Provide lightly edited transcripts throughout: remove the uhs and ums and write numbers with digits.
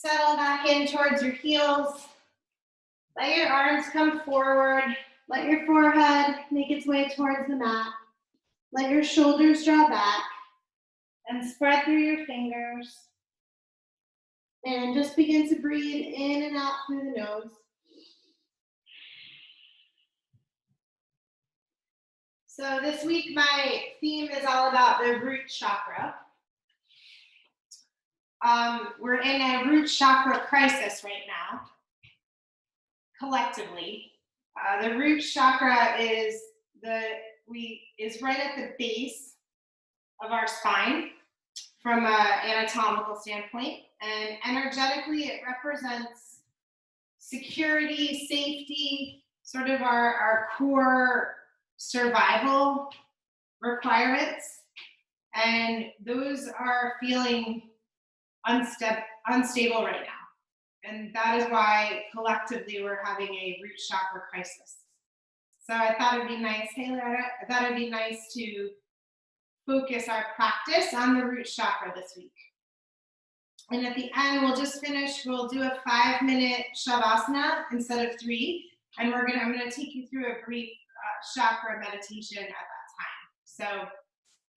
settle back in towards your heels. Let your arms come forward. Let your forehead make its way towards the mat. Let your shoulders draw back and spread through your fingers. And just begin to breathe in and out through the nose. So this week, my theme is all about the root chakra. We're in a root chakra crisis right now, collectively. The root chakra is right at the base of our spine from an anatomical standpoint, and energetically it represents security, safety, sort of our core survival requirements, and those are feeling unstable right now. And that is why collectively we're having a root chakra crisis. So I thought it'd be nice, hey Lara, I thought it'd be nice to focus our practice on the root chakra this week. And at the end, we'll do a 5-minute shavasana instead of 3. And I'm gonna take you through a brief chakra meditation at that time. So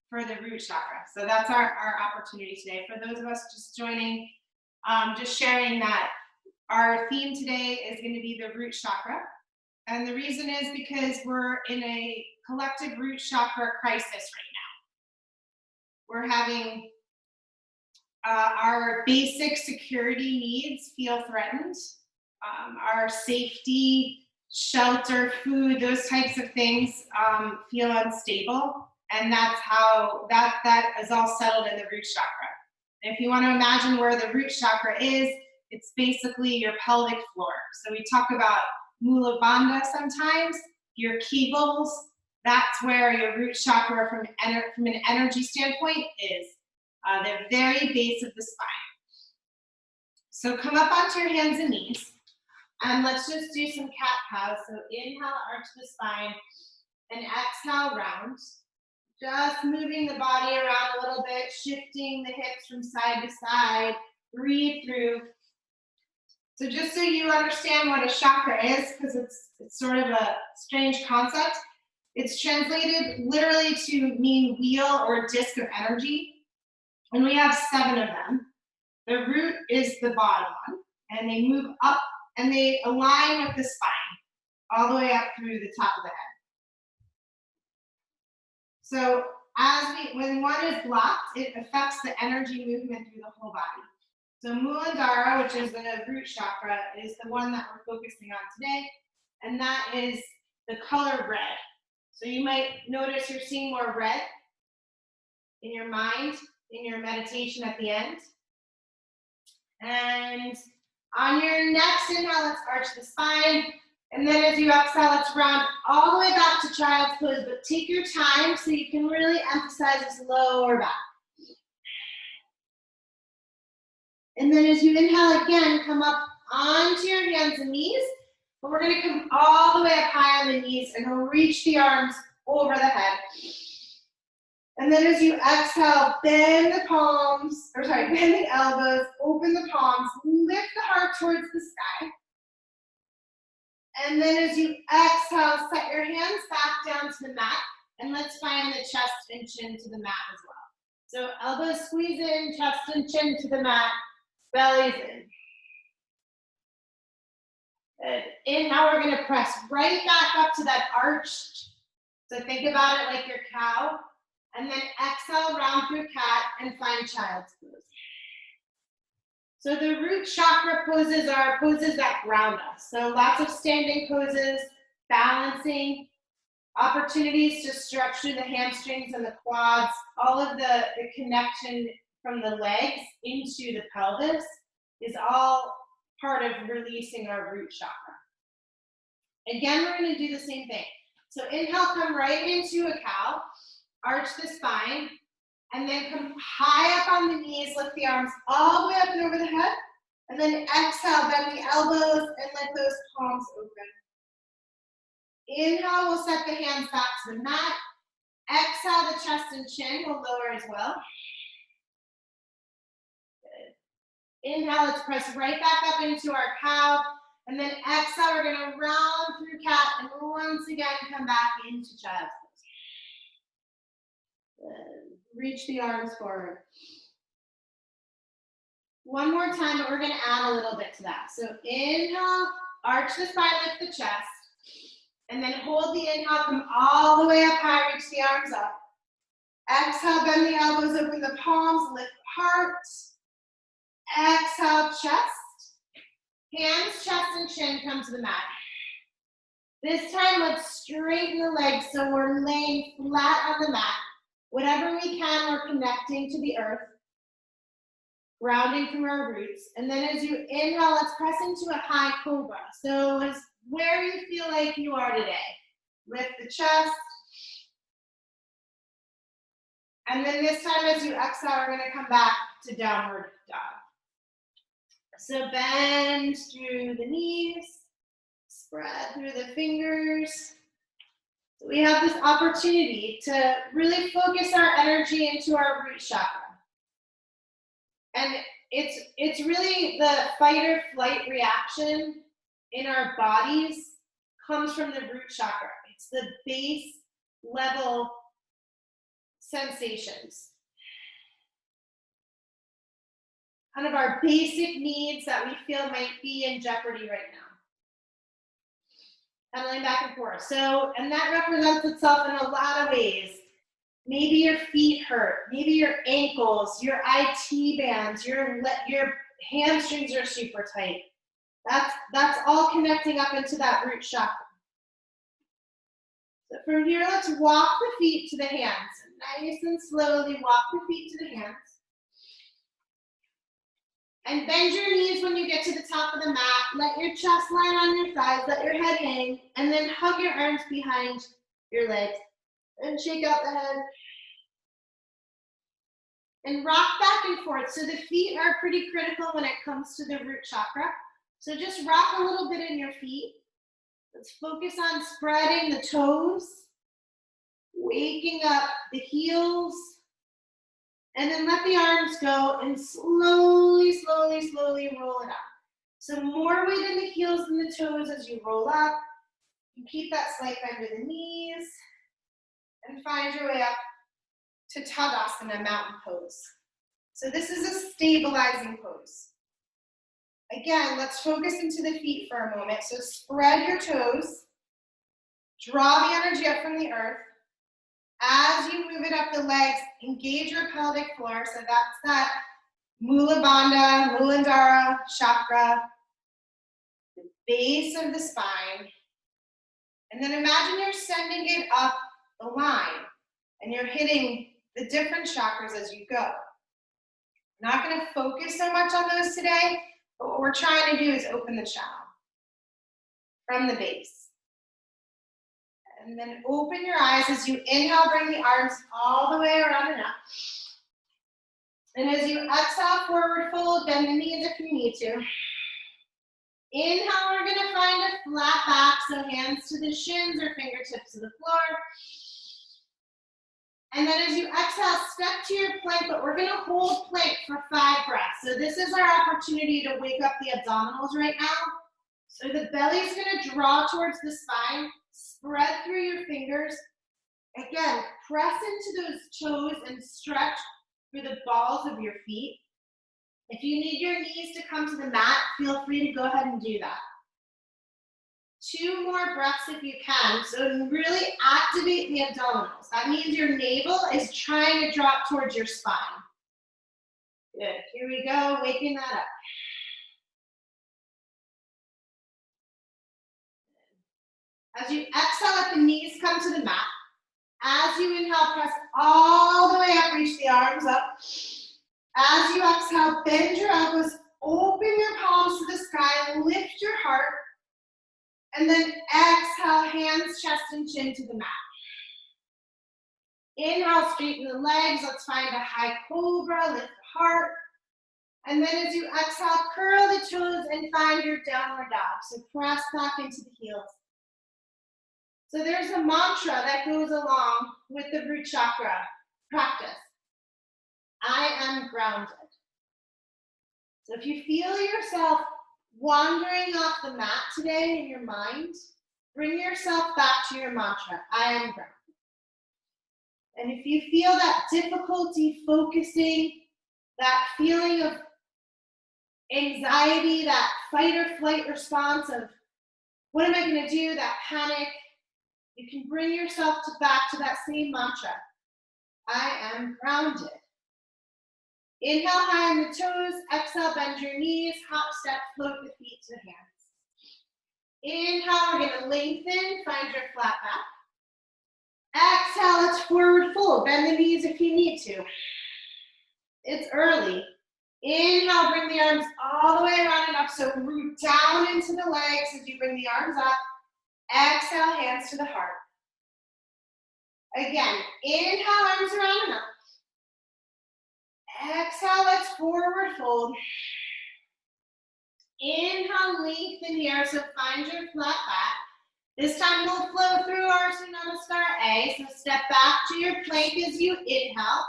for the root chakra. So that's our opportunity today. For those of us just joining, just sharing that our theme today is going to be the root chakra. And the reason is because we're in a collective root chakra crisis right now. We're having our basic security needs feel threatened. Our safety, shelter, food, those types of things feel unstable. And that's how that is all settled in the root chakra. And if you want to imagine where the root chakra is, it's basically your pelvic floor. So we talk about Mula Bandha sometimes, your kegels, that's where your root chakra from an energy standpoint is, the very base of the spine. So come up onto your hands and knees, and let's just do some cat-cow. So inhale, arch the spine, and exhale, round. Just moving the body around a little bit, shifting the hips from side to side. Breathe through. So just so you understand what a chakra is, because it's sort of a strange concept, it's translated literally to mean wheel or disc of energy. And we have 7 of them. The root is the bottom one, and they move up and they align with the spine, all the way up through the top of the head. So when one is blocked, it affects the energy movement through the whole body. So Muladhara, which is the root chakra, is the one that we're focusing on today, and that is the color red. So you might notice you're seeing more red in your mind, in your meditation at the end. And on your next inhale, let's arch the spine. And then as you exhale, let's round all the way back to child's pose, but take your time so you can really emphasize this lower back. And then as you inhale again, come up onto your hands and knees, but we're gonna come all the way up high on the knees and we'll reach the arms over the head. And then as you exhale, bend the elbows, open the palms, lift the heart towards the sky. And then as you exhale, set your hands back down to the mat, and let's find the chest and chin to the mat as well. So elbows squeeze in, chest and chin to the mat, bellies in. Good. Inhale, we're gonna press right back up to that arched. So think about it like your cow. And then exhale, round through cat, and find child's pose. So the root chakra poses are poses that ground us. So lots of standing poses, balancing, opportunities to stretch through the hamstrings and the quads, all of the connection from the legs into the pelvis is all part of releasing our root chakra. Again, we're going to do the same thing. So inhale, come right into a cow, arch the spine, and then come high up on the knees, lift the arms all the way up and over the head, and then exhale, bend the elbows and let those palms open. Inhale, we'll set the hands back to the mat. Exhale, the chest and chin will lower as well. Good. Inhale, let's press right back up into our cow. And then exhale, we're gonna round through cat and once again come back into child's pose. Good. Reach the arms forward. One more time, but we're gonna add a little bit to that. So inhale, arch the spine, lift the chest. And then hold the inhale, come all the way up high, reach the arms up. Exhale, bend the elbows, open the palms, lift heart. Exhale, chest. Hands, chest, and chin come to the mat. This time, let's straighten the legs so we're laying flat on the mat. Whatever we can, we're connecting to the earth, grounding through our roots. And then as you inhale, let's press into a high cobra. So it's where you feel like you are today. Lift the chest. And then this time, as you exhale, we're gonna come back to downward dog. So bend through the knees, spread through the fingers. So we have this opportunity to really focus our energy into our root chakra. And it's really the fight or flight reaction in our bodies comes from the root chakra. It's the base level sensations. Kind of our basic needs that we feel might be in jeopardy right now. Pedaling back and forth. So, and that represents itself in a lot of ways. Maybe your feet hurt, maybe your ankles, your IT bands, your hamstrings are super tight. That's all connecting up into that root chakra. So from here, let's walk the feet to the hands. Nice and slowly walk the feet to the hands. And bend your knees when you get to the top of the mat. Let your chest line on your thighs, let your head hang, and then hug your arms behind your legs. And shake out the head. And rock back and forth. So the feet are pretty critical when it comes to the root chakra. So just rock a little bit in your feet. Let's focus on spreading the toes, waking up the heels, and then let the arms go and slowly, slowly, slowly roll it up. So more weight in the heels than the toes as you roll up. You keep that slight bend in the knees and find your way up to Tadasana, mountain pose. So this is a stabilizing pose. Again, let's focus into the feet for a moment. So spread your toes, draw the energy up from the earth. As you move it up the legs, engage your pelvic floor. So that's that Mula Bandha, Muladhara chakra, the base of the spine. And then imagine you're sending it up the line and you're hitting the different chakras as you go. I'm not going to focus so much on those today, but what we're trying to do is open the channel from the base. And then open your eyes as you inhale, bring the arms all the way around and up. And as you exhale, forward fold, bend the knees if you need to. Inhale, we're going to find a flat back, so hands to the shins or fingertips to the floor. And then as you exhale, step to your plank, but we're going to hold plank for 5 breaths. So this is our opportunity to wake up the abdominals right now. So the belly is going to draw towards the spine. Spread through your fingers. Again, press into those toes and stretch through the balls of your feet. If you need your knees to come to the mat, feel free to go ahead and do that. 2 more breaths if you can. So really activate the abdominals. That means your navel is trying to drop towards your spine. Good. Here we go. Waking that up. As you exhale, let the knees come to the mat. As you inhale, press all the way up, reach the arms up. As you exhale, bend your elbows, open your palms to the sky, lift your heart, and then exhale, hands, chest, and chin to the mat. Inhale, straighten the legs. Let's find a high cobra, lift the heart. And then as you exhale, curl the toes and find your downward dog. So press back into the heels. So there's a mantra that goes along with the root chakra practice. I am grounded. So if you feel yourself wandering off the mat today in your mind, bring yourself back to your mantra, I am grounded. And if you feel that difficulty focusing, that feeling of anxiety, that fight or flight response of what am I going to do, that panic, you can bring yourself back to that same mantra, I am grounded. Inhale high on the toes, exhale, bend your knees, hop, step, float the feet to the hands. Inhale, we're going to lengthen, find your flat back. Exhale, let's forward fold. Bend the knees if you need to. It's early. Inhale, bring the arms all the way around and up. So root down into the legs as you bring the arms up. Exhale, hands to the heart. Again, inhale, arms around and up. Exhale, let's forward fold. Inhale, lengthen here, so find your flat back. This time we'll flow through our Namaskar A. So step back to your plank as you inhale.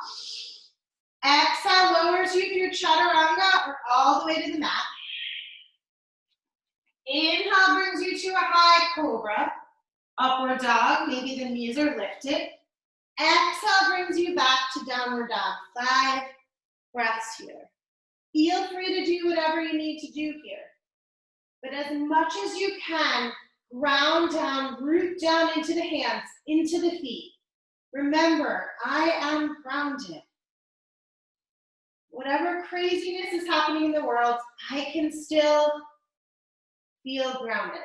Exhale, lowers you through Chaturanga or all the way to the mat. Inhale brings you to a high cobra, upward dog, maybe the knees are lifted. Exhale brings you back to downward dog. 5 breaths here. Feel free to do whatever you need to do here. But as much as you can, ground down, root down into the hands, into the feet. Remember, I am grounded. Whatever craziness is happening in the world, I can still feel grounded.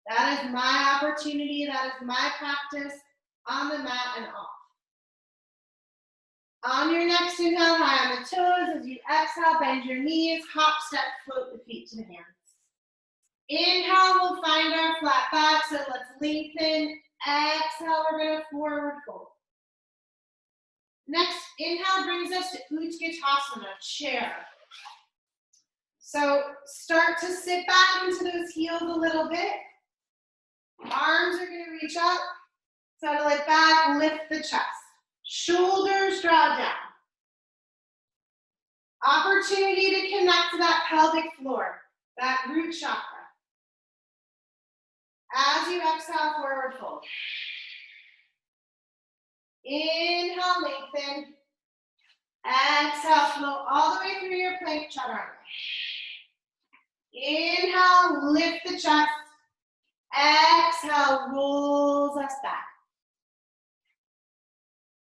That is my opportunity, that is my practice on the mat and off. On your next inhale, high on the toes. As you exhale, bend your knees, hop, step, float the feet to the hands. Inhale, we'll find our flat back, so let's lengthen. Exhale, we're going to forward fold. Next, inhale brings us to Utkatasana, chair. So start to sit back into those heels a little bit. Arms are going to reach up, settle it back, lift the chest. Shoulders draw down. Opportunity to connect to that pelvic floor, that root chakra. As you exhale, forward fold. Inhale, lengthen. Exhale, flow all the way through your plank chaturanga. Inhale, lift the chest. Exhale, rolls us back.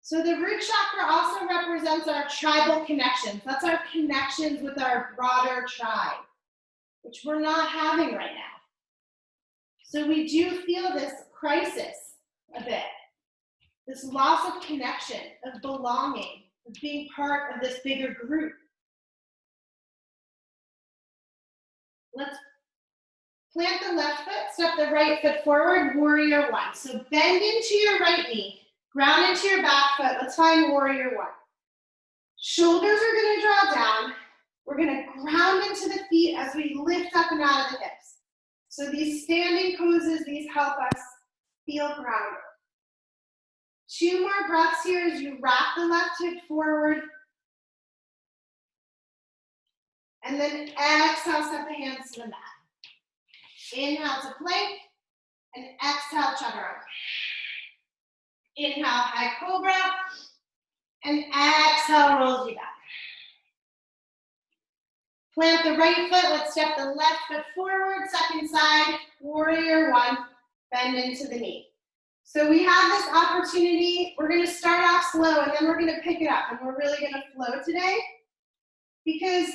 So the root chakra also represents our tribal connections. That's our connections with our broader tribe, which we're not having right now. So we do feel this crisis a bit, this loss of connection, of belonging, of being part of this bigger group. Let's plant the left foot, step the right foot forward, warrior one. So bend into your right knee, ground into your back foot. Let's find warrior one. Shoulders are going to draw down. We're going to ground into the feet as we lift up and out of the hips. So these standing poses, these help us feel grounded. 2 more breaths here as you wrap the left hip forward. And then exhale, step the hands to the mat. Inhale to plank, and exhale, chaturanga. Inhale, high cobra, and exhale, rolls you back. Plant the right foot, let's step the left foot forward, second side, warrior one, bend into the knee. So we have this opportunity, we're gonna start off slow and then we're gonna pick it up and we're really gonna flow today because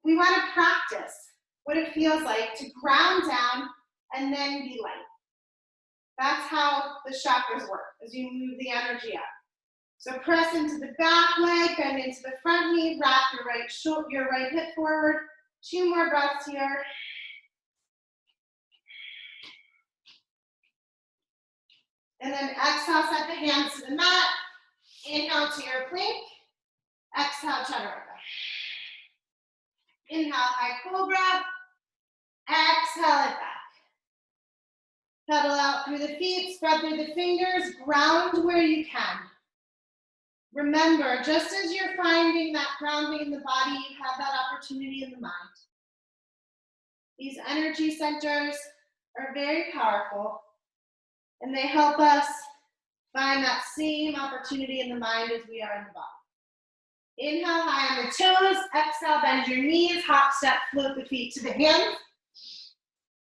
we wanna practice what it feels like to ground down and then be light. That's how the chakras work, as you move the energy up. So press into the back leg, bend into the front knee, wrap your right hip forward. 2 more breaths here. And then exhale, set the hands to the mat. Inhale to your plank. Exhale, chaturanga. Inhale, high cobra. Exhale it back. Pedal out through the feet, spread through the fingers, ground where you can. Remember, just as you're finding that grounding in the body, you have that opportunity in the mind. These energy centers are very powerful, and they help us find that same opportunity in the mind as we are in the body. Inhale, high on the toes. Exhale, bend your knees. Hop, step, float the feet to the hands.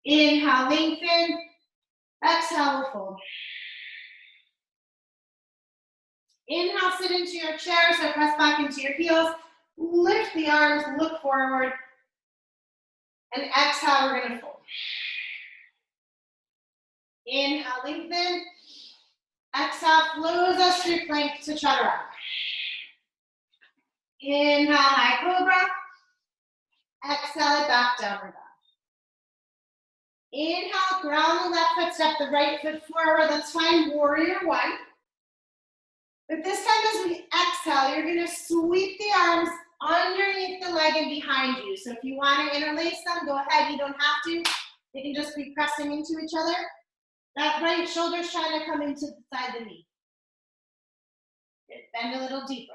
Inhale, lengthen. Exhale, we'll fold. Inhale, sit into your chair, so press back into your heels. Lift the arms, look forward. And exhale, we're gonna fold. Inhale, lengthen. Exhale, flows us through plank to chaturanga. Inhale, high cobra. Exhale, back downward dog. Inhale, ground the left foot, step the right foot forward. Let's find warrior one. But this time as we exhale, you're gonna sweep the arms underneath the leg and behind you. So if you wanna interlace them, go ahead, you don't have to. They can just be pressing into each other. That right shoulder's trying to come into the side of the knee. Good. Bend a little deeper.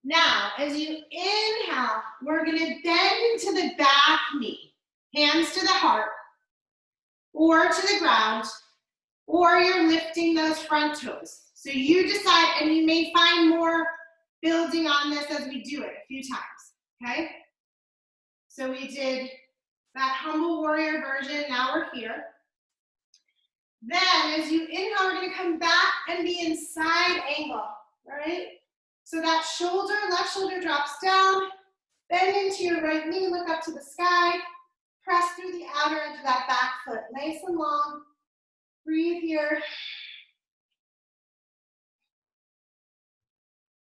Now, as you inhale, we're gonna bend into the back knee. Hands to the heart, or to the ground, or you're lifting those front toes. So you decide, and you may find more building on this as we do it a few times, okay? So we did that humble warrior version, now we're here. Then as you inhale, we're gonna come back and be in side angle, all right? So that shoulder, left shoulder drops down, bend into your right knee, look up to the sky, press through the outer edge of that back foot, nice and long. Breathe here.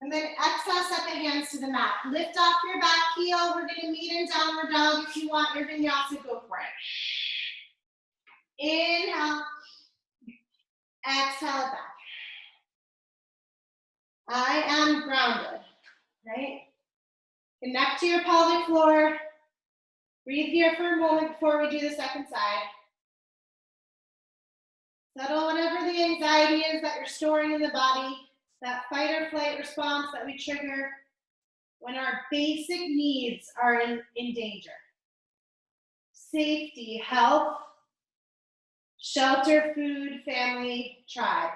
And then exhale, set the hands to the mat. Lift off your back heel. We're gonna meet in downward dog. If you want your vinyasa, go for it. Inhale. Exhale it back. I am grounded, right? Connect to your pelvic floor. Breathe here for a moment before we do the second side. Settle whatever the anxiety is that you're storing in the body, that fight or flight response that we trigger when our basic needs are in danger. Safety, health, shelter, food, family, tribe.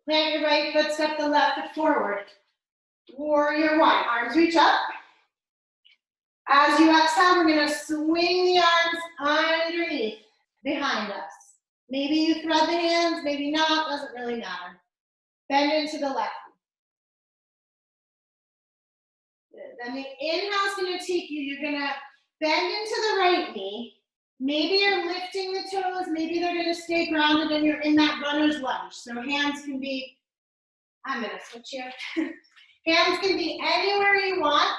Plant your right foot, step the left foot forward. Warrior one, arms reach up. As you exhale, we're gonna swing the arms underneath, behind us. Maybe you thread the hands, maybe not, doesn't really matter. Bend into the left knee. Good. Then the inhale is gonna take you, you're gonna bend into the right knee. Maybe you're lifting the toes, maybe they're gonna stay grounded and you're in that runner's lunge. So hands can be, I'm gonna switch here. Hands can be anywhere you want.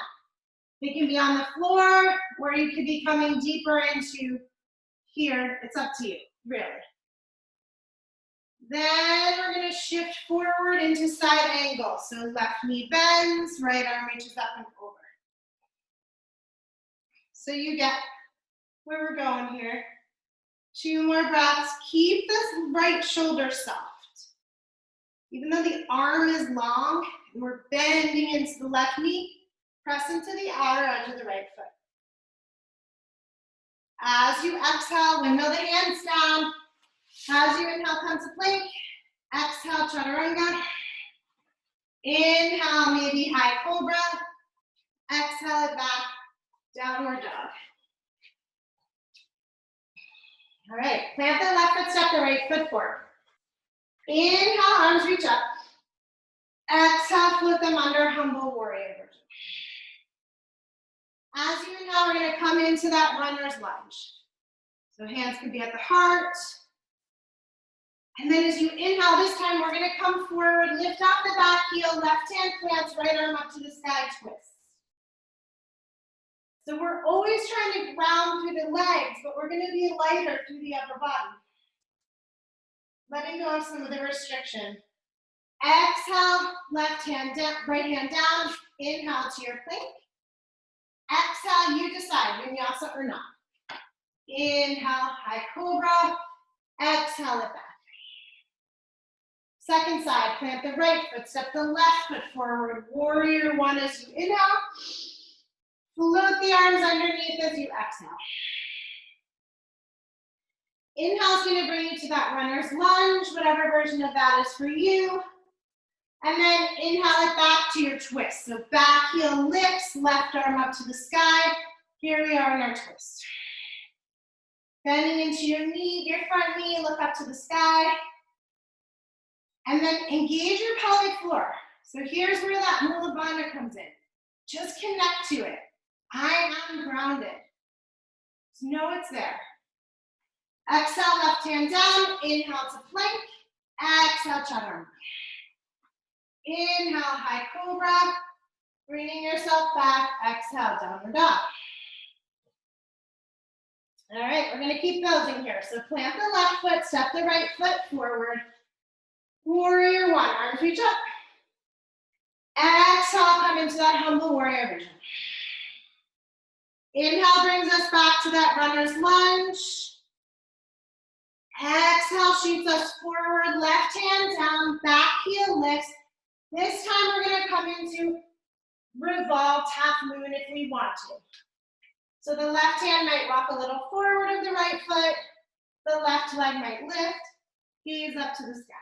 They can be on the floor, or you could be coming deeper into here. It's up to you, really. Then we're gonna shift forward into side angle. So left knee bends, right arm reaches up and over. So you get where we're going here. 2 more breaths. Keep this right shoulder soft. Even though the arm is long, and we're bending into the left knee, press into the outer edge of the right foot. As you exhale, windmill the hands down. As you inhale, come to plank. Exhale, chaturanga. Inhale, maybe high cobra. Exhale it back, downward dog. All right, plant the left foot, step the right foot forward. Inhale, arms reach up. Exhale, flip them under, humble warrior version. As you inhale, we're gonna come into that runner's lunge. So hands can be at the heart. And then as you inhale, this time we're gonna come forward, lift off the back heel, left hand plants, right arm up to the sky, twist. So we're always trying to ground through the legs, but we're gonna be lighter through the upper body. Letting go of some of the restriction. Exhale, left hand down, right hand down. Inhale to your plank. Exhale, you decide, vinyasa or not. Inhale, high cobra. Exhale it back. Second side, plant the right foot, step the left foot forward. Warrior one as you inhale. Float the arms underneath as you exhale. Inhale is going to bring you to that runner's lunge, whatever version of that is for you. And then inhale it back to your twist. So back heel lifts, left arm up to the sky. Here we are in our twist. Bending into your knee, your front knee, look up to the sky. And then engage your pelvic floor. So here's where that Mula Bandha comes in. Just connect to it. I am grounded. Just know it's there. Exhale, left hand down. Inhale to plank. Exhale, chaturanga. Inhale, high cobra. Bringing yourself back. Exhale, downward dog. All right, we're going to keep building here. So plant the left foot, step the right foot forward. Warrior one, arms reach up. Exhale, come into that humble warrior vision. Inhale brings us back to that runner's lunge. Exhale shoots us forward, left hand down, back heel lifts. This time we're gonna come into revolved half moon if we want to. So the left hand might walk a little forward of the right foot. The left leg might lift, gaze up to the sky.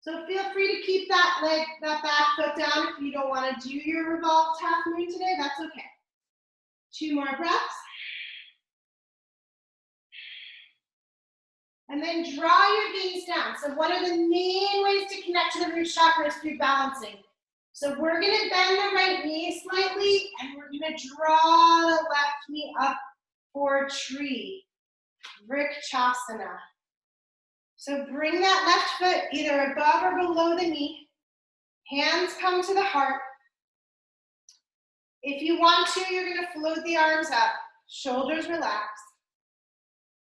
So feel free to keep that leg, that back foot down if you don't want to do your revolved half moon today, that's okay. 2 more breaths. And then draw your gaze down. So one of the main ways to connect to the root chakra is through balancing. So we're going to bend the right knee slightly, and we're going to draw the left knee up for tree, Vrikshasana. So bring that left foot either above or below the knee. Hands come to the heart. If you want to, you're going to float the arms up, shoulders relax.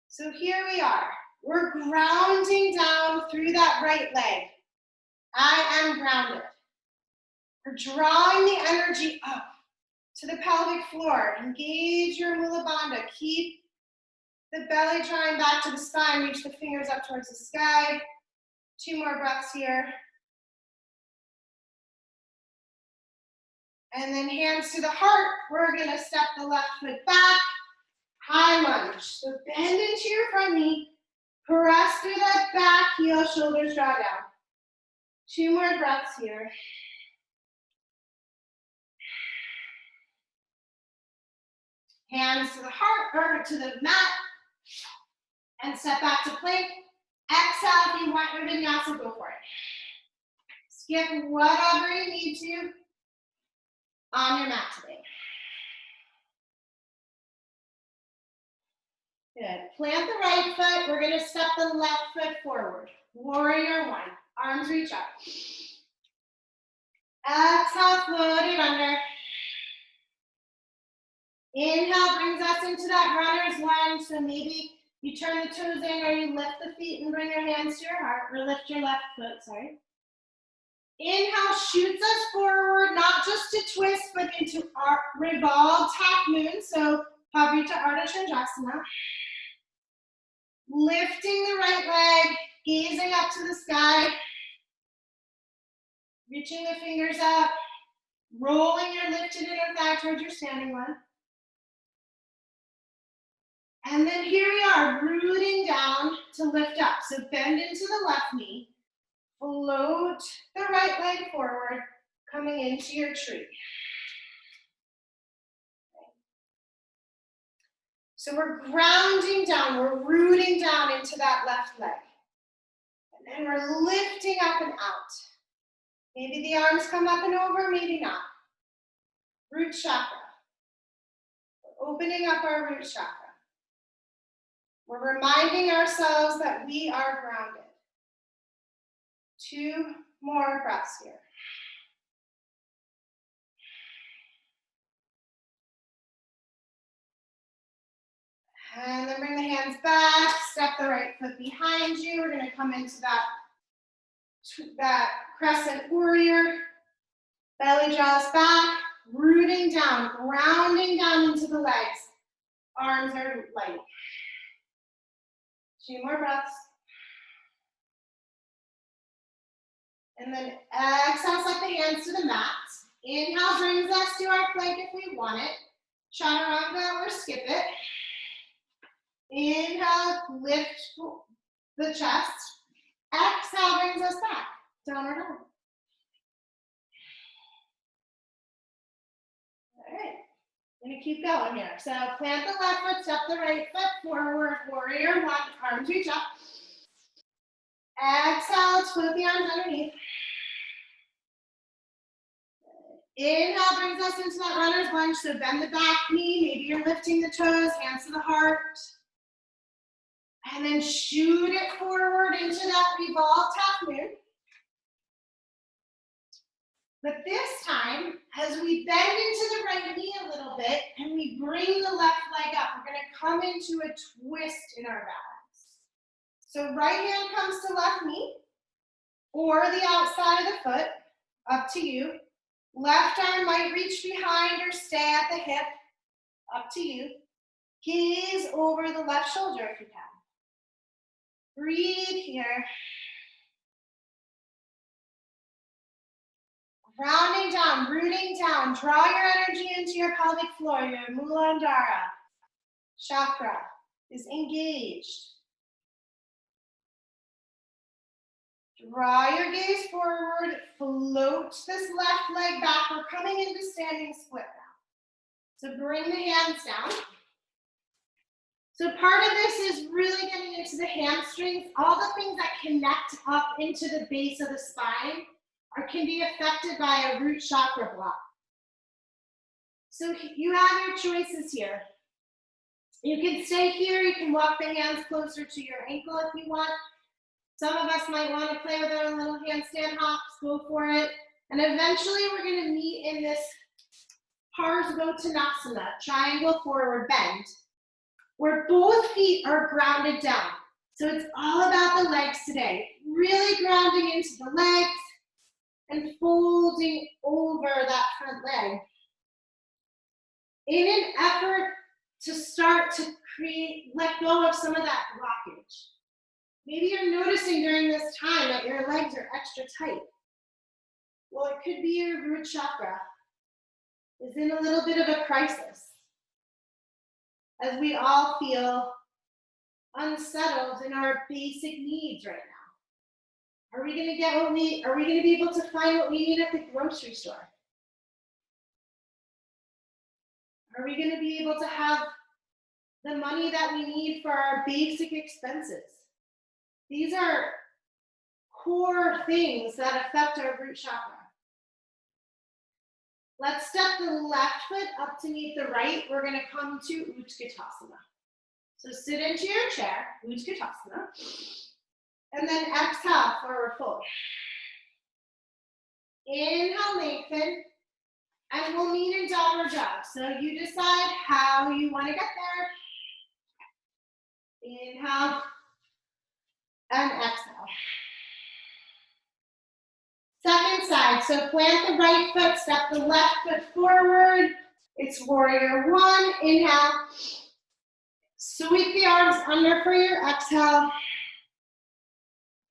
So here we are. We're grounding down through that right leg. I am grounded. We're drawing the energy up to the pelvic floor. Engage your Mula Bandha. Keep the belly drawing back to the spine. Reach the fingers up towards the sky. 2 more breaths here. And then hands to the heart. We're going to step the left foot back. High lunge. So bend into your front knee. Press through that back heel, shoulders draw down. 2 more breaths here. Hands to the heart or to the mat. And step back to plank. Exhale, if you want your vinyasa, go for it. Skip whatever you need to on your mat today. Good. Plant the right foot. We're going to step the left foot forward. Warrior one. Arms reach up. Exhale, float it under. Inhale brings us into that runner's lunge. So maybe you turn the toes in or you lift the feet and bring your hands to your heart, or lift your left foot, sorry. Inhale shoots us forward, not just to twist, but into our revolved half moon. So Pavrita Ardha Chandrasana. Lifting the right leg, gazing up to the sky. Reaching the fingers up. Rolling your lifted inner thigh towards your standing one. And then here we are, rooting down to lift up. So bend into the left knee. Float the right leg forward, coming into your tree. So we're grounding down, we're rooting down into that left leg. And then we're lifting up and out. Maybe the arms come up and over, maybe not. Root chakra. We're opening up our root chakra. We're reminding ourselves that we are grounded. 2 more breaths here. And then bring the hands back, step the right foot behind you. We're going to come into that crescent warrior. Belly draws back, rooting down, grounding down into the legs. Arms are light. 2 more breaths. And then exhale, set the hands to the mat. Inhale brings us to our plank if we want it. Chaturanga or skip it. Inhale, lift the chest. Exhale brings us back. Downward dog. All right, gonna keep going here. So plant the left foot, step the right foot forward, warrior one, arms reach up. Exhale, twist the arms underneath. Inhale brings us into that runner's lunge, so bend the back knee, maybe you're lifting the toes, hands to the heart. And then shoot it forward into that revolved half moon. But this time, as we bend into the right knee a little bit and we bring the left leg up, we're gonna come into a twist in our balance. So right hand comes to left knee or the outside of the foot, up to you. Left arm might reach behind or stay at the hip, up to you. Gaze over the left shoulder if you can. Breathe here. Rounding down, rooting down. Draw your energy into your pelvic floor. Your Muladhara chakra is engaged. Draw your gaze forward. Float this left leg back. We're coming into standing split now. So bring the hands down. So part of this is really getting into the hamstrings. All the things that connect up into the base of the spine can be affected by a root chakra block. So you have your choices here. You can stay here. You can walk the hands closer to your ankle if you want. Some of us might want to play with our little handstand hops. Go for it. And eventually we're going to meet in this Parsvottanasana, triangle forward bend, where both feet are grounded down. So it's all about the legs today. Really grounding into the legs and folding over that front leg. In an effort to start to let go of some of that blockage. Maybe you're noticing during this time that your legs are extra tight. Well, it could be your root chakra is in a little bit of a crisis. As we all feel unsettled in our basic needs right now. Are we going to be able to find what we need at the grocery store? Are we going to be able to have the money that we need for our basic expenses? These are core things that affect our root chakra. Let's step the left foot up to meet the right. We're going to come to Utkatasana. So sit into your chair, Utkatasana, and then exhale, forward fold. Inhale, lengthen, and we'll meet in downward dog. So you decide how you want to get there. Inhale, and exhale. Second side, so plant the right foot, step the left foot forward. It's warrior one, inhale. Sweep the arms under for your exhale.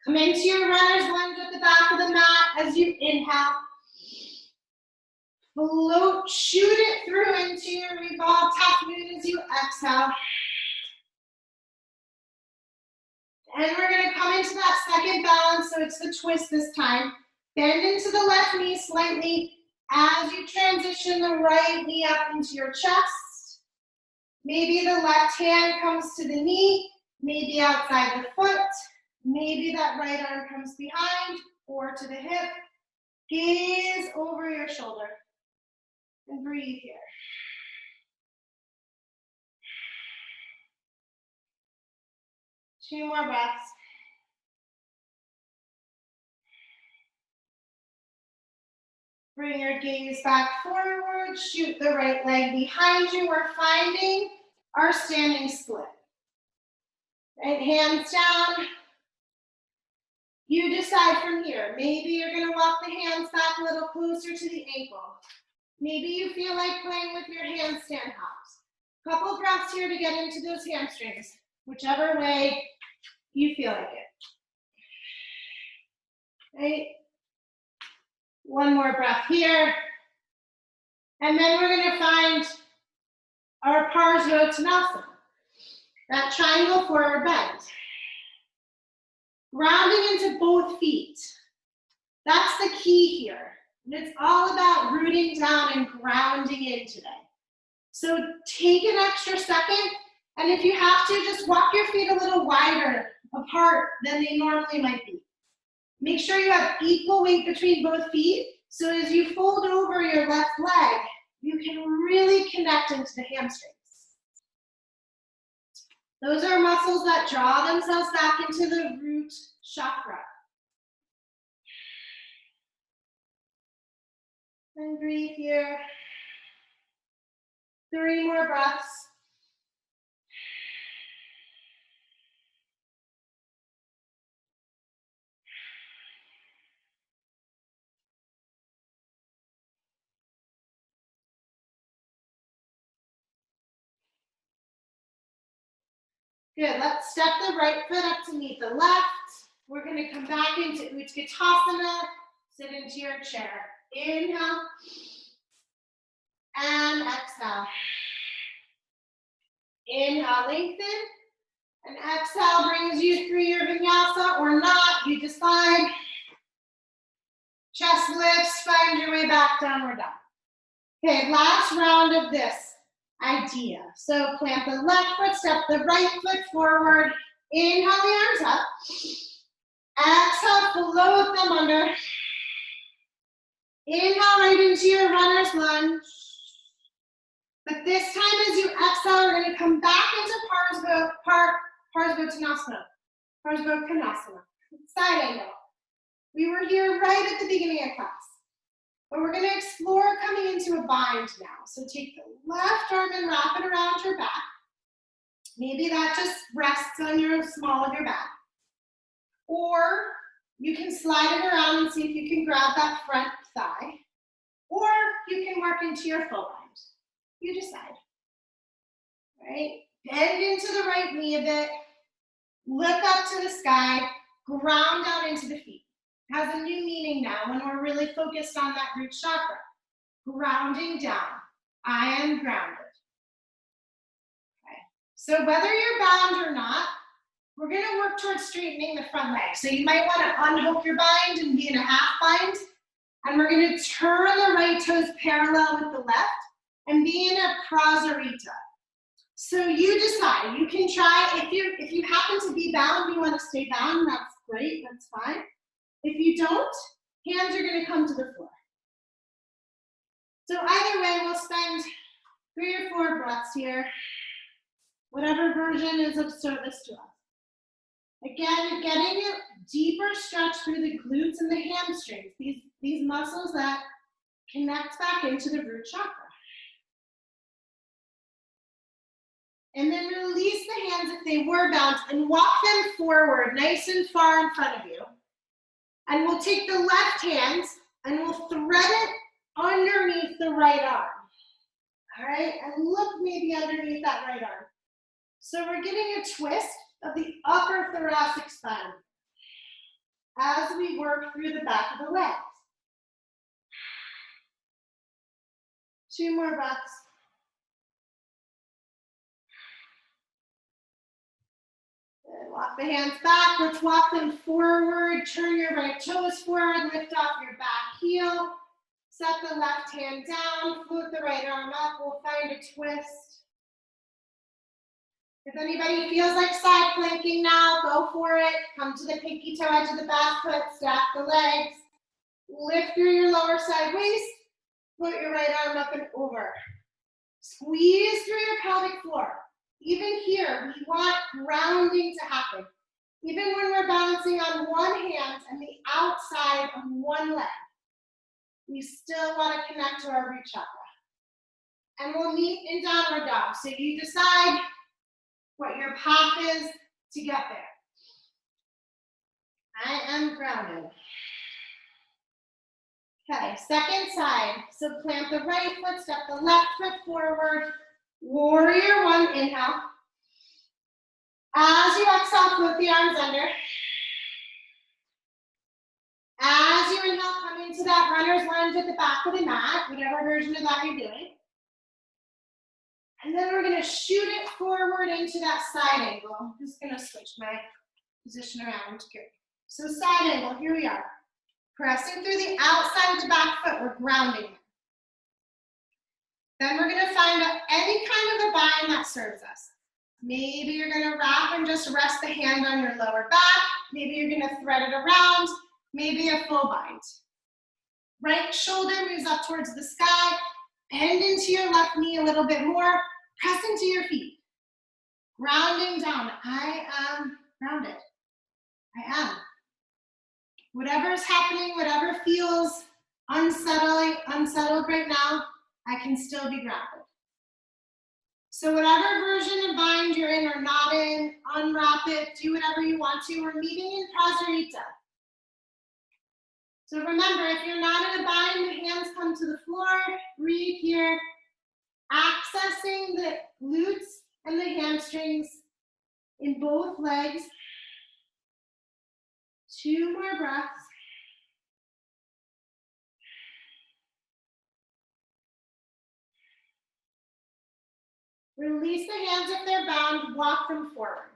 Come into your runner's lunge at the back of the mat as you inhale. Float, shoot it through into your revolved half moon as you exhale. And we're going to come into that second balance, so it's the twist this time. Bend into the left knee slightly as you transition the right knee up into your chest. Maybe the left hand comes to the knee, maybe outside the foot. Maybe that right arm comes behind or to the hip. Gaze over your shoulder and breathe here. Two more breaths. Bring your gaze back forward, shoot the right leg behind you. We're finding our standing split. Right hands down. You decide from here. Maybe you're going to walk the hands back a little closer to the ankle. Maybe you feel like playing with your handstand hops. Couple breaths here to get into those hamstrings, whichever way you feel like it. Right? One more breath here. And then we're gonna find our Parsvottanasana, that triangle forward bend. Grounding into both feet. That's the key here. And it's all about rooting down and grounding in today. So take an extra second, and if you have to, just walk your feet a little wider apart than they normally might be. Make sure you have equal weight between both feet, so as you fold over your left leg, you can really connect into the hamstrings. Those are muscles that draw themselves back into the root chakra. And breathe here. 3 more breaths. Good, let's step the right foot up to meet the left. We're gonna come back into Utkatasana, sit into your chair. Inhale, and exhale. Inhale, lengthen, and exhale brings you through your vinyasa or not, you decide. Chest lifts, find your way back, downward dog. Okay, last round of this idea. So plant the left foot, step the right foot forward. Inhale the arms up. Exhale, float them under. Inhale right into your runner's lunge. But this time as you exhale, we're gonna come back into Parsvottanasana. Side angle. We were here right at the beginning of class. But we're gonna explore coming into a bind now. So take the left arm and wrap it around your back. Maybe that just rests on your small of your back. Or you can slide it around and see if you can grab that front thigh. Or you can work into your full bind. You decide. All right? Bend into the right knee a bit. Look up to the sky. Ground down into the feet. It has a new meaning now when we're really focused on that root chakra. Grounding down. I am grounded. Okay. So whether you're bound or not, we're going to work towards straightening the front leg. So you might want to unhook your bind and be in a half bind. And we're going to turn the right toes parallel with the left and be in a prasarita. So you decide. You can try, if you happen to be bound, you want to stay bound, that's great, that's fine. If you don't, hands are going to come to the floor. So either way, we'll spend 3 or 4 breaths here, whatever version is of service to us. Again, getting a deeper stretch through the glutes and the hamstrings, these muscles that connect back into the root chakra. And then release the hands if they were bound and walk them forward, nice and far in front of you. And we'll take the left hand and we'll thread it underneath the right arm. All right, and look maybe underneath that right arm. So we're getting a twist of the upper thoracic spine as we work through the back of the legs. 2 more breaths. Good. Walk the hands back. Let's walk them forward. Turn your right toes forward. Lift off your back heel. Set the left hand down. Float the right arm up. We'll find a twist. If anybody feels like side planking now, go for it. Come to the pinky toe edge of the back foot. Stack the legs. Lift through your lower side waist. Float your right arm up and over. Squeeze through your pelvic floor. Even here, we want grounding to happen. Even when we're balancing on one hand and the outside of one leg, we still want to connect to our root chakra. And we'll meet in downward dog. So you decide what your path is to get there. I am grounded. Okay, second side. So plant the right foot, step the left foot forward. Warrior 1, inhale. As you exhale, float the arms under. As you inhale, come into that runner's lunge at the back of the mat, whatever version of that you're doing. And then we're gonna shoot it forward into that side angle. I'm just gonna switch my position around. Good. So side angle, here we are. Pressing through the outside of the back foot, we're grounding. Then we're gonna find any kind of a bind that serves us. Maybe you're gonna wrap and just rest the hand on your lower back. Maybe you're gonna thread it around. Maybe a full bind. Right shoulder moves up towards the sky. Bend into your left knee a little bit more. Press into your feet. Grounding down. I am grounded. I am. Whatever is happening, whatever feels unsettled right now, I can still be grounded. So whatever version of bind you're in or not in, unwrap it, do whatever you want to. We're meeting in Prasarita. So remember, if you're not in a bind, the hands come to the floor, breathe here, accessing the glutes and the hamstrings in both legs. 2 more breaths. Release the hands if they're bound, walk them forward.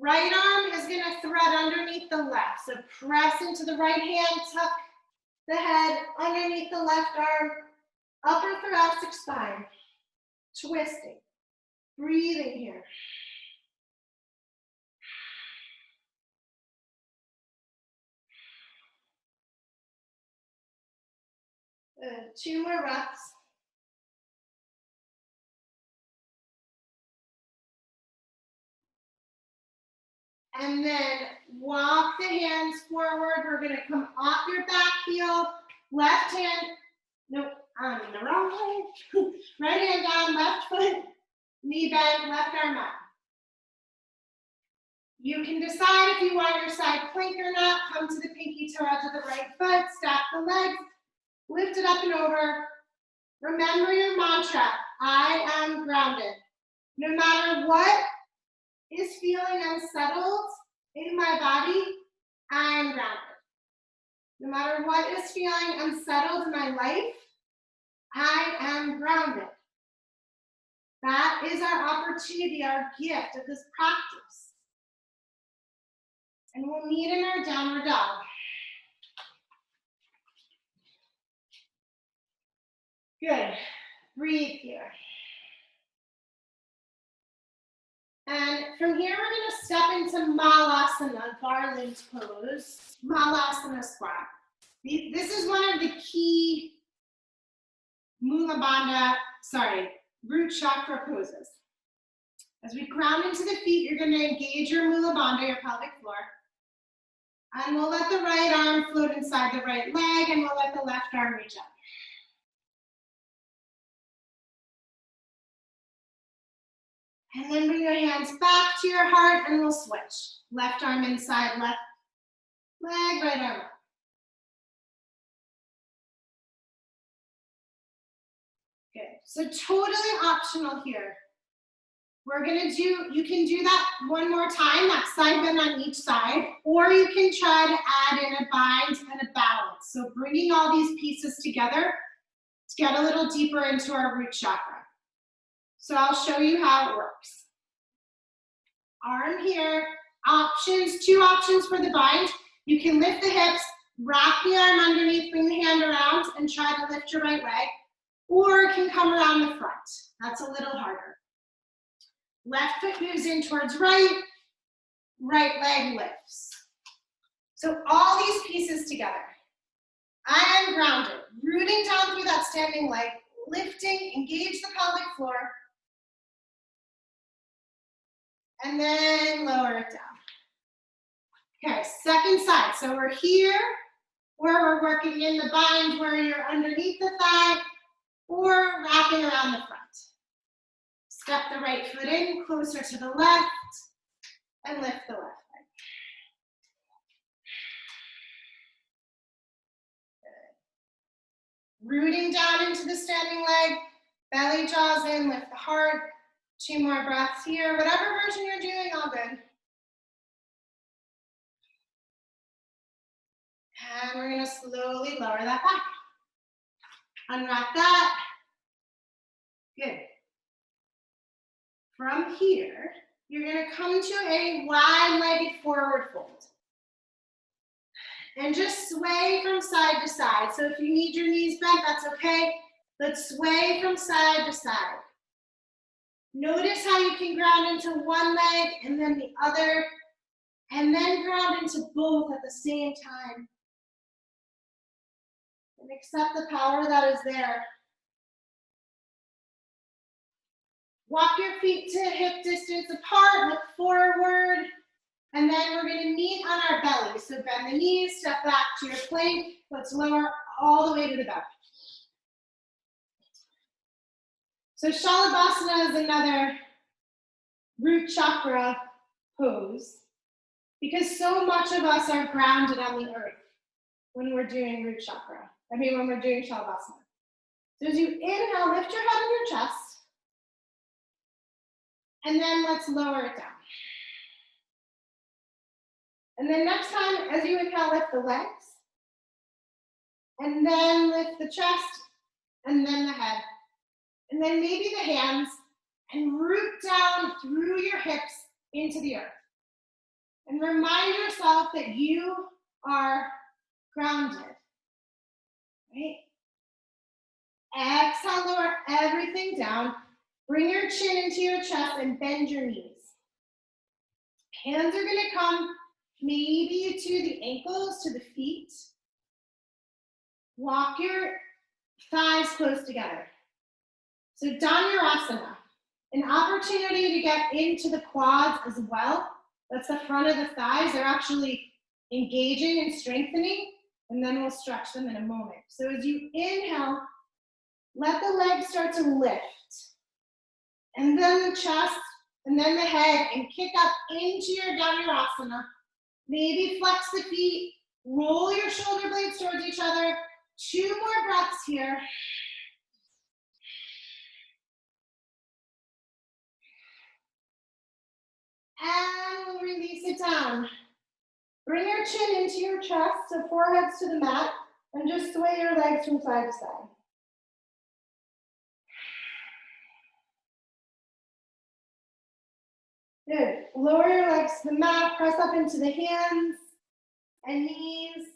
Right arm is gonna thread underneath the left. So press into the right hand, tuck the head underneath the left arm, upper thoracic spine, twisting, breathing here. Good. 2 more breaths. And then walk the hands forward. We're gonna come off your back heel, left hand, nope, I'm in the wrong way. Right hand down, left foot, knee bend, left arm up. You can decide if you want your side plank or not. Come to the pinky toe edge of the right foot, stack the legs, lift it up and over. Remember your mantra, I am grounded. No matter what is feeling unsettled in my body, I am grounded. No matter what is feeling unsettled in my life, I am grounded. That is our opportunity, our gift of this practice. And we'll meet in our downward dog. Good. Breathe here. And from here, we're going to step into Malasana, garland pose, Malasana squat. This is one of the key root chakra poses. As we ground into the feet, you're going to engage your Mula Bandha, your pelvic floor. And we'll let the right arm float inside the right leg, and we'll let the left arm reach up. And then bring your hands back to your heart, and we'll switch. Left arm inside, left leg, right arm up. Good. So totally optional here. You can do that one more time, that side bend on each side, or you can try to add in a bind and a balance. So bringing all these pieces together to get a little deeper into our root chakra. So I'll show you how it works. Arm here, options, 2 options for the bind. You can lift the hips, wrap the arm underneath, bring the hand around, and try to lift your right leg, or it can come around the front. That's a little harder. Left foot moves in towards right, right leg lifts. So all these pieces together. I am grounded, rooting down through that standing leg, lifting, engage the pelvic floor, and then lower it down. Okay, second side. So we're here, where we're working in the bind, where you're underneath the thigh, or wrapping around the front. Step the right foot in, closer to the left, and lift the left leg. Good. Rooting down into the standing leg, belly jaws in, lift the heart. 2 more breaths here. Whatever version you're doing, all good. And we're gonna slowly lower that back. Unwrap that. Good. From here, you're gonna come to a wide-legged forward fold. And just sway from side to side. So if you need your knees bent, that's okay. But sway from side to side. Notice how you can ground into one leg and then the other, and then ground into both at the same time. And accept the power that is there. Walk your feet to hip distance apart, look forward, and then we're gonna meet on our belly. So bend the knees, step back to your plank. Let's lower all the way to the belly. So Shalabhasana is another root chakra pose because so much of us are grounded on the earth when we're doing root chakra. When we're doing Shalabhasana. So as you inhale, lift your head and your chest. And then let's lower it down. And then next time, as you inhale, lift the legs. And then lift the chest. And then the head. And then maybe the hands. And root down through your hips into the earth. And remind yourself that you are grounded. Right? Exhale, lower everything down. Bring your chin into your chest and bend your knees. Hands are gonna come maybe to the ankles, to the feet. Walk your thighs close together. So Dhanurasana, an opportunity to get into the quads as well. That's the front of the thighs. They're actually engaging and strengthening, and then we'll stretch them in a moment. So as you inhale, let the legs start to lift. And then the chest, and then the head, and kick up into your Dhanurasana. Maybe flex the feet, roll your shoulder blades towards each other. 2 more breaths here. And we'll release it down. Bring your chin into your chest, so foreheads to the mat, and just sway your legs from side to side. Good. Lower your legs to the mat, press up into the hands and knees,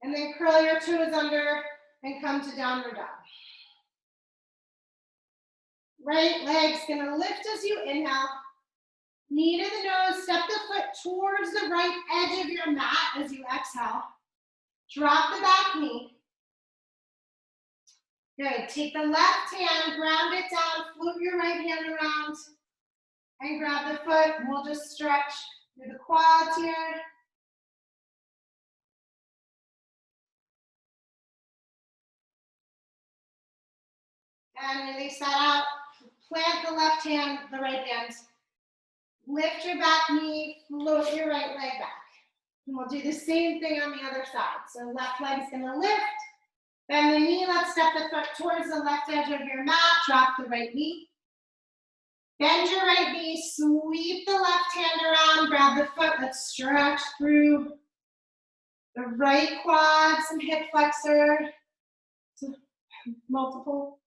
and then curl your toes under and come to downward dog. Right leg's gonna lift as you inhale. Knee to the nose, step the foot towards the right edge of your mat as you exhale. Drop the back knee. Good. Take the left hand, ground it down, float your right hand around, and grab the foot. And we'll just stretch through the quads here. And release that out. Plant the left hand, the right hand. Lift your back knee, float your right leg back. And we'll do the same thing on the other side. So left leg's gonna lift. Bend the knee, let's step the foot towards the left edge of your mat. Drop the right knee. Bend your right knee, sweep the left hand around, grab the foot. Let's stretch through the right quad, some hip flexor, multiple.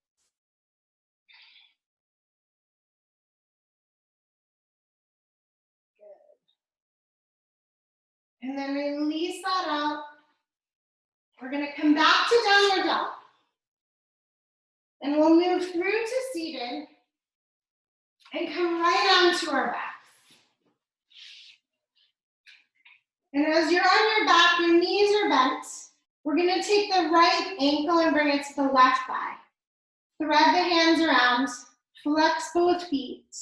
Good. And then release that out. We're gonna come back to downward dog. And we'll move through to seated and come right onto our backs. And as you're on your back, your knees are bent. We're gonna take the right ankle and bring it to the left thigh. Thread the hands around, flex both feet.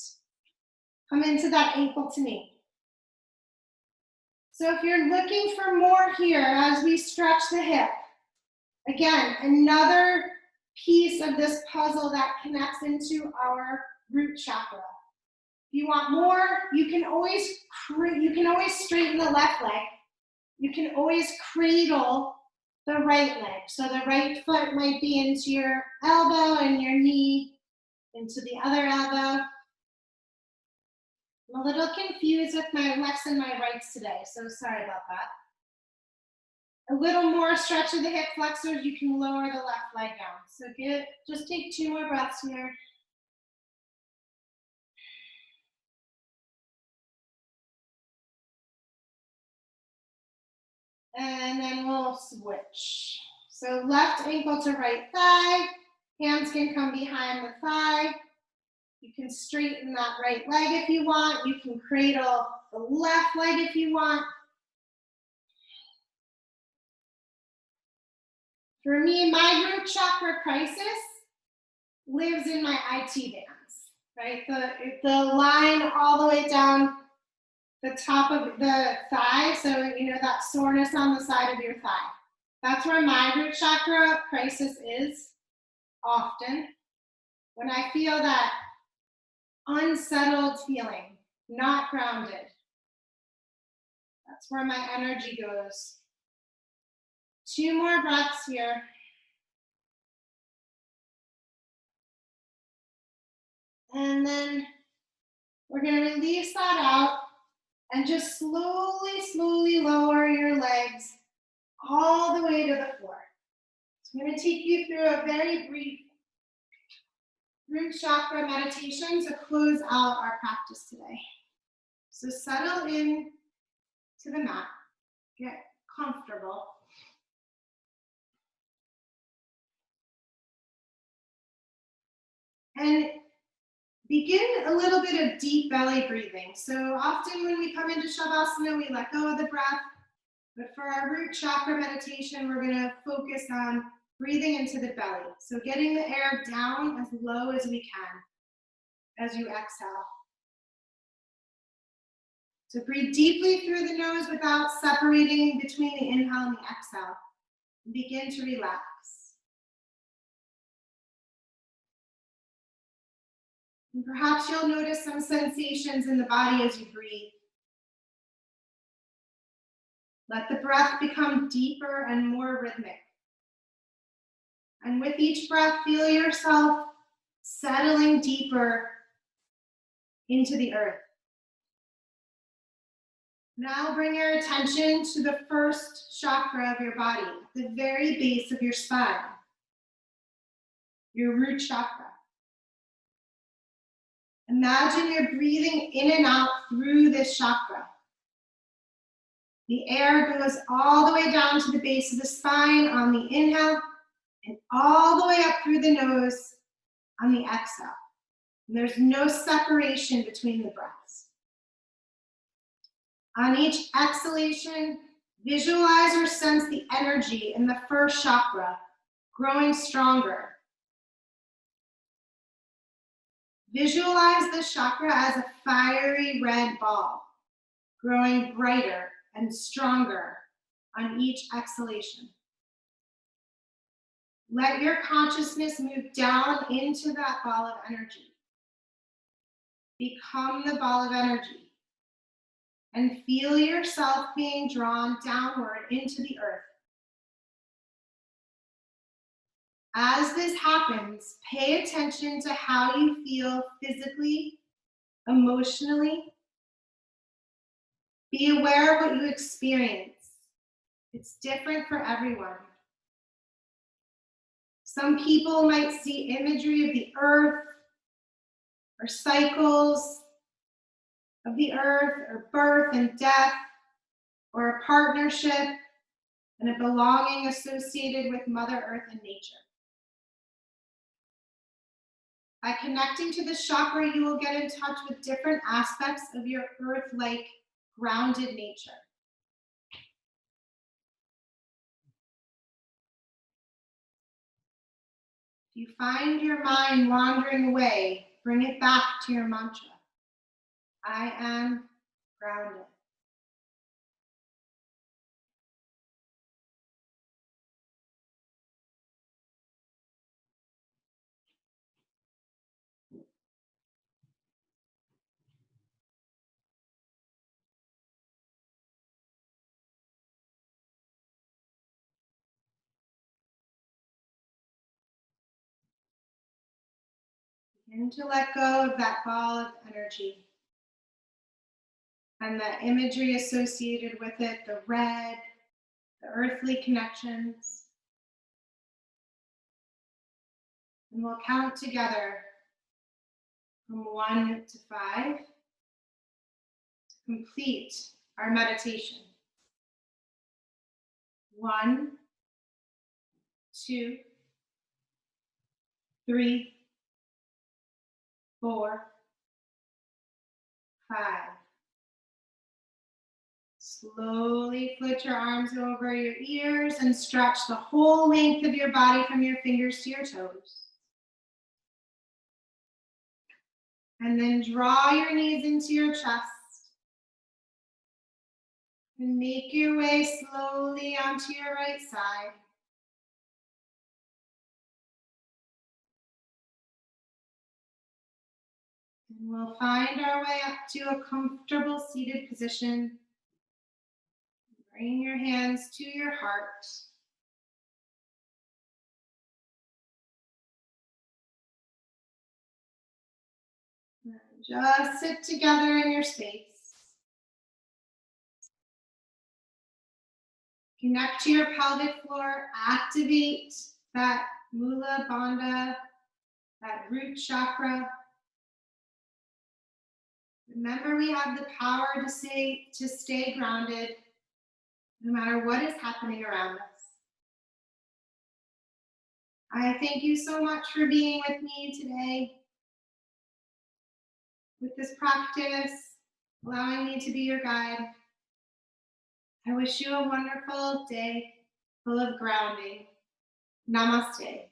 Come into that ankle to knee. So if you're looking for more here as we stretch the hip, again, another piece of this puzzle that connects into our root chakra. If you want more, you can always straighten the left leg. You can always cradle the right leg. So the right foot might be into your elbow and your knee into the other elbow. I'm a little confused with my lefts and my rights today, so sorry about that. a little more stretch of the hip flexors, you can lower the left leg down. So just take 2 more breaths here. And then we'll switch. So left ankle to right thigh, hands can come behind the thigh. You can straighten that right leg if you want. You can cradle the left leg if you want. For me, my root chakra crisis lives in my IT bands, right? The line all the way down the top of the thigh, so you know that soreness on the side of your thigh. That's where my root chakra crisis is often. When I feel that unsettled feeling, not grounded, that's where my energy goes. 2 more breaths here. And then we're going to release that out and just slowly lower your legs all the way to the floor. So I'm going to take you through a very brief root chakra meditation to close out our practice today. So settle in to the mat, get comfortable. And begin a little bit of deep belly breathing. So often when we come into Shavasana, we let go of the breath. But for our root chakra meditation, we're going to focus on breathing into the belly. So getting the air down as low as we can as you exhale. So breathe deeply through the nose without separating between the inhale and the exhale. And begin to relax. And perhaps you'll notice some sensations in the body as you breathe. Let the breath become deeper and more rhythmic. And with each breath, feel yourself settling deeper into the earth. Now bring your attention to the first chakra of your body, the very base of your spine, your root chakra. Imagine you're breathing in and out through this chakra. The air goes all the way down to the base of the spine on the inhale and all the way up through the nose on the exhale. And there's no separation between the breaths. On each exhalation, visualize or sense the energy in the first chakra growing stronger. Visualize this chakra as a fiery red ball, growing brighter and stronger on each exhalation. Let your consciousness move down into that ball of energy. Become the ball of energy and feel yourself being drawn downward into the earth. As this happens, pay attention to how you feel physically, emotionally. Be aware of what you experience. It's different for everyone. Some people might see imagery of the earth, or cycles of the earth, or birth and death, or a partnership and a belonging associated with Mother Earth and nature. By connecting to this chakra, you will get in touch with different aspects of your earth-like, grounded nature. If you find your mind wandering away, bring it back to your mantra. I am grounded. Begin to let go of that ball of energy and the imagery associated with it, the red, the earthly connections. And we'll count together from 1 to 5 to complete our meditation. 1, 2, 3, 4, 5. Slowly put your arms over your ears and stretch the whole length of your body from your fingers to your toes. And then draw your knees into your chest. And make your way slowly onto your right side. And we'll find our way up to a comfortable seated position. Bring your hands to your heart. And just sit together in your space. Connect to your pelvic floor. Activate that Mula Bandha, that root chakra. Remember, we have the power to stay grounded no matter what is happening around us. I thank you so much for being with me today with this practice, allowing me to be your guide. I wish you a wonderful day full of grounding. Namaste.